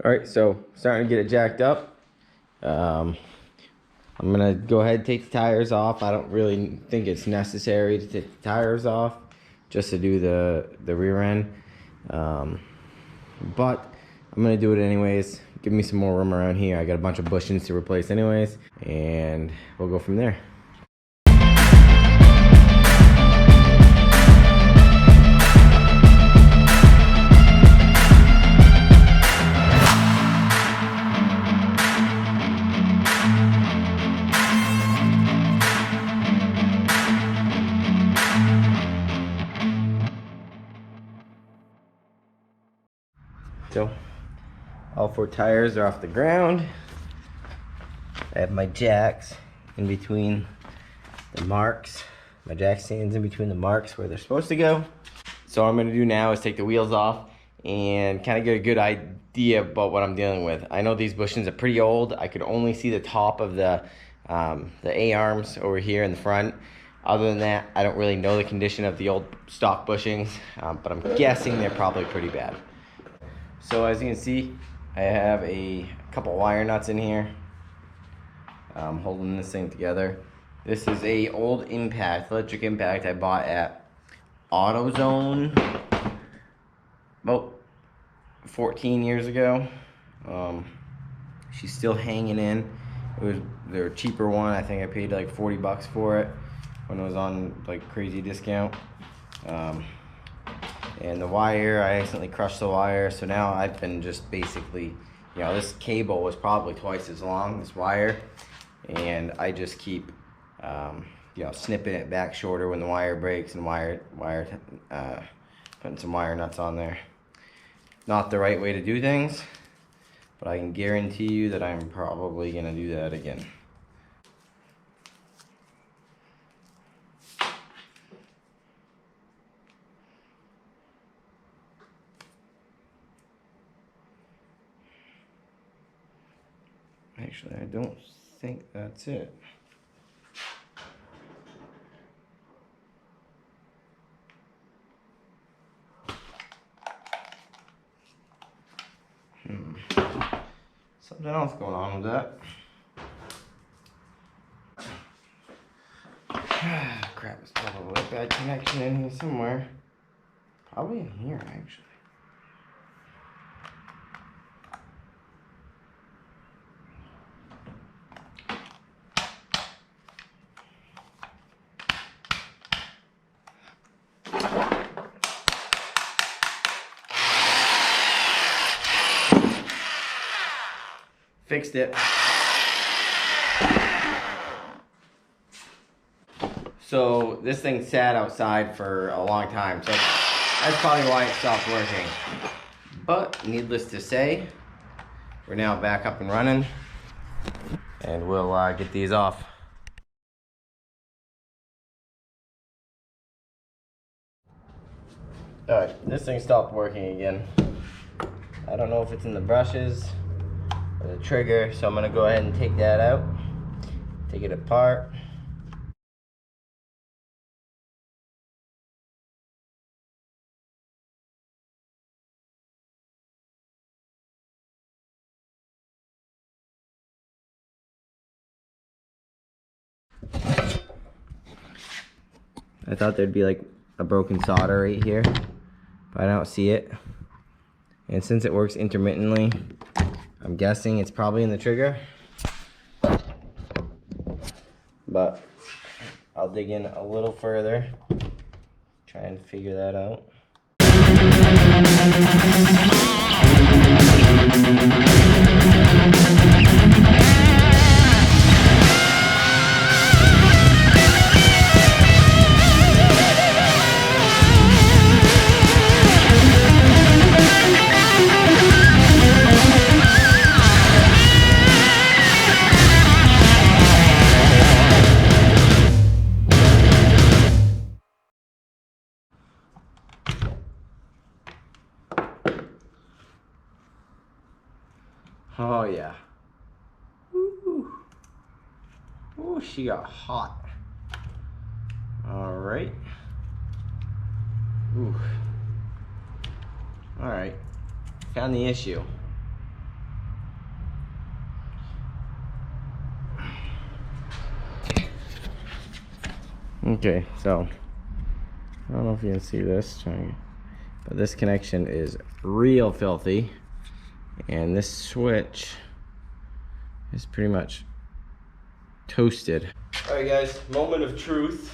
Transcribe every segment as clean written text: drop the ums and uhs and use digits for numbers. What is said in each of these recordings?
All right, so starting to get it jacked up. I'm gonna go ahead and take the tires off. I don't really think it's necessary to take the tires off just to do the rear end. But I'm gonna do it anyways. Give me some more room around here. I got a bunch of bushings to replace anyways, and we'll go from there. So all 4 tires are off the ground. I have my jacks in between the marks. My jack stands in between the marks where they're supposed to go. So what I'm gonna do now is take the wheels off and kind of get a good idea about what I'm dealing with. I know these bushings are pretty old. I could only see the top of the A-arms over here in the front. Other than that, I don't really know the condition of the old stock bushings, but I'm guessing they're probably pretty bad. So as you can see, I have a couple wire nuts in here. I'm holding this thing together. This is a old impact, electric impact I bought at AutoZone about 14 years ago. She's still hanging in. They're a cheaper one. I think I paid like 40 bucks for it when it was on like crazy discount. And the wire, I accidentally crushed the wire, so now I've been just basically, you know, this cable was probably twice as long, this wire, and I just keep, you know, snipping it back shorter when the wire breaks and putting some wire nuts on there. Not the right way to do things, but I can guarantee you that I'm probably gonna do that again. Actually, I don't think that's it. Something else going on with that. Crap, it's probably a bad connection in here somewhere. Probably in here, actually. Fixed it. So this thing sat outside for a long time, so that's probably why it stopped working. But needless to say, we're now back up and running, and we'll get these off. Alright, this thing stopped working again. I don't know if it's in the brushes or the trigger, so I'm gonna go ahead and take that out, take it apart. I thought there'd be like a broken solder right here, but I don't see it. And since it works intermittently, I'm guessing it's probably in the trigger. But I'll dig in a little further, try and figure that out. Oh yeah. Ooh. Ooh, she got hot. All right. Ooh. All right. Found the issue. Okay, so I don't know if you can see this, but this connection is real filthy, and this switch is pretty much toasted. All right, guys, moment of truth.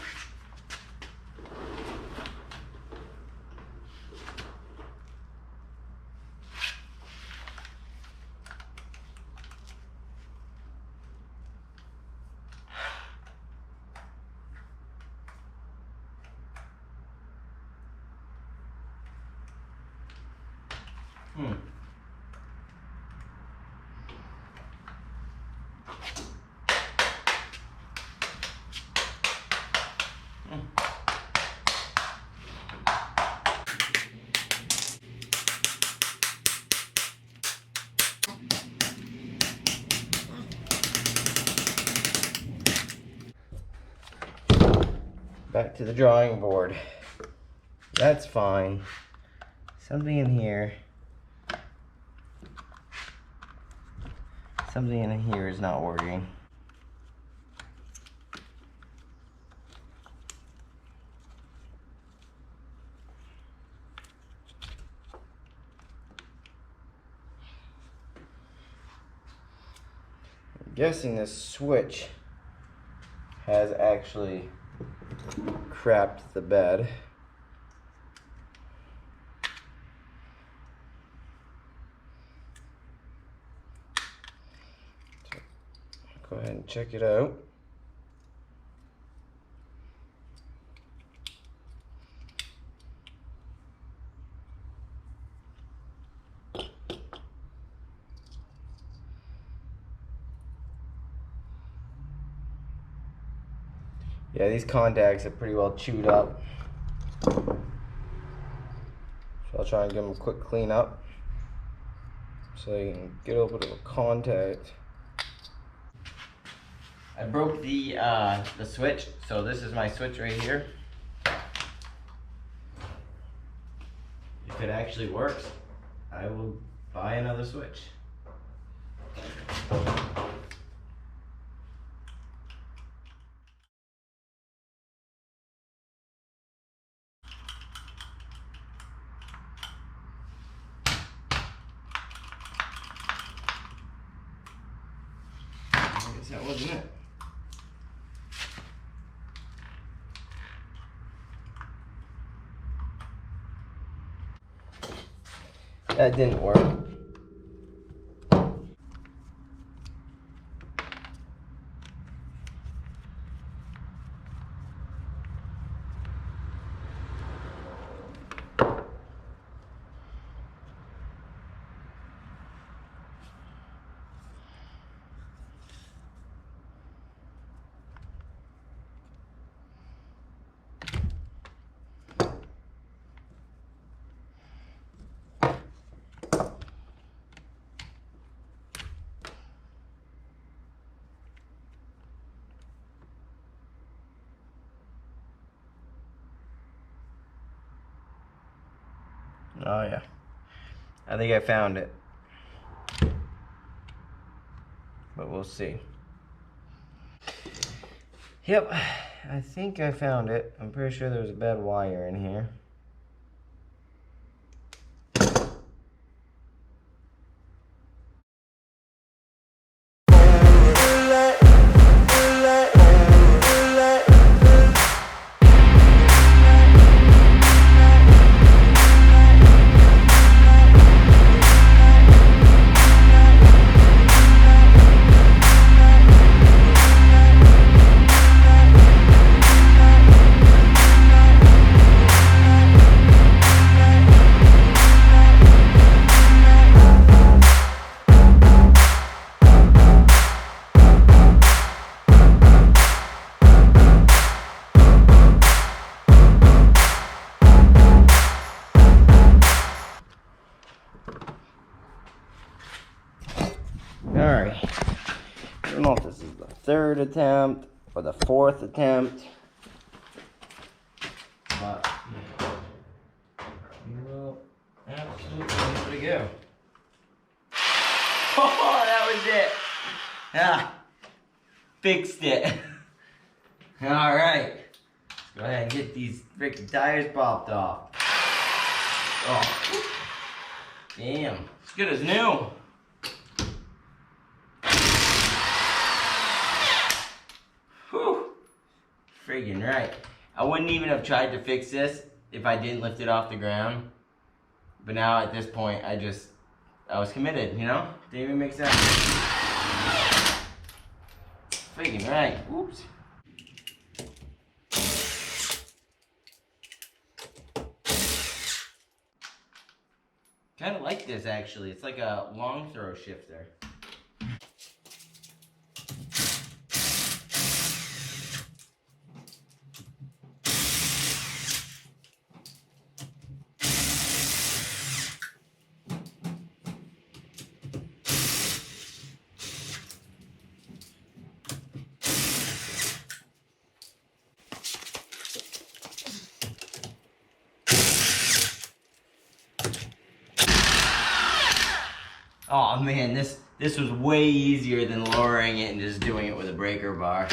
Back to the drawing board. That's fine. Something in here. Something in here is not working. I'm guessing this switch has actually crapped the bed. So, go ahead and check it out. Yeah, these contacts are pretty well chewed up. So I'll try and give them a quick clean up so you can get a little bit of a contact. I broke the switch, so this is my switch right here. If it actually works, I will buy another switch. I guess that wasn't it. That didn't work. Oh yeah, I think I found it, but we'll see. Yep, I think I found it. I'm pretty sure there's a bad wire in here. Alright, I don't know if this is the third attempt or the fourth attempt, but we will absolutely give it a go. Oh, that was it! Ah, fixed it. Alright, Go ahead and get these freaking tires popped off. Oh, damn, it's good as new. Whew, friggin' right. I wouldn't even have tried to fix this if I didn't lift it off the ground. But now at this point, I was committed, you know? Didn't even make sense. Friggin' right, oops. Kind of like this actually. It's like a long throw shifter. Oh man, this was way easier than lowering it and just doing it with a breaker bar.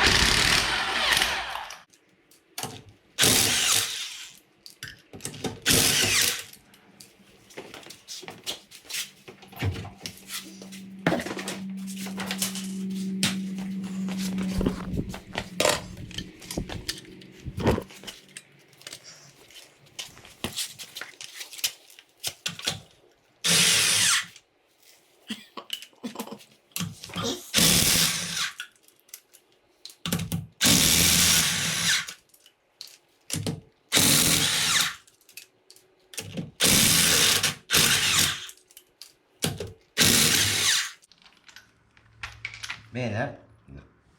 Man, that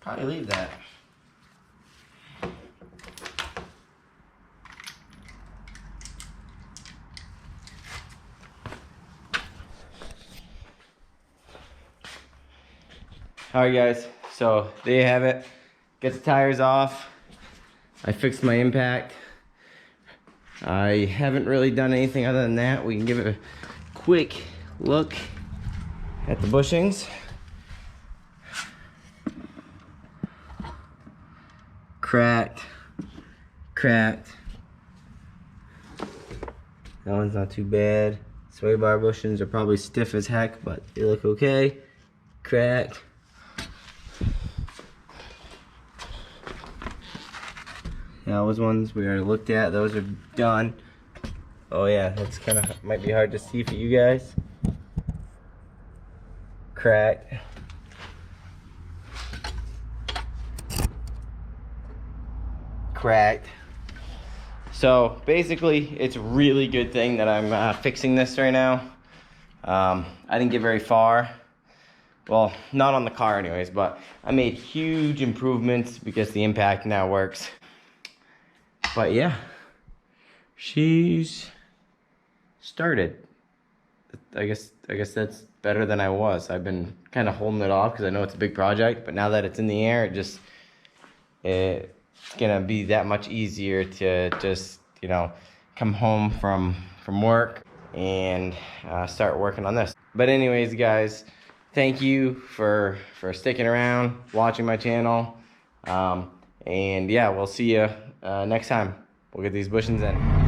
probably leave that. Alright guys, so there you have it. Get the tires off. I fixed my impact. I haven't really done anything other than that. We can give it a quick look at the bushings. Cracked. That one's not too bad. Sway bar bushings are probably stiff as heck, but they look okay. Cracked. Those ones we already looked at, those are done. Oh yeah, that's kind of, might be hard to see for you guys. Cracked. So basically, it's a really good thing that I'm fixing this right now. I didn't get very far. Well, not on the car anyways, but I made huge improvements because the impact now works. But yeah, she's started. I guess that's better than I was. I've been kind of holding it off because I know it's a big project, but now that it's in the air, it's gonna be that much easier to just, you know, come home from work and start working on this. But anyways, guys, thank you for sticking around, watching my channel, and yeah, we'll see you next time. We'll get these bushings in.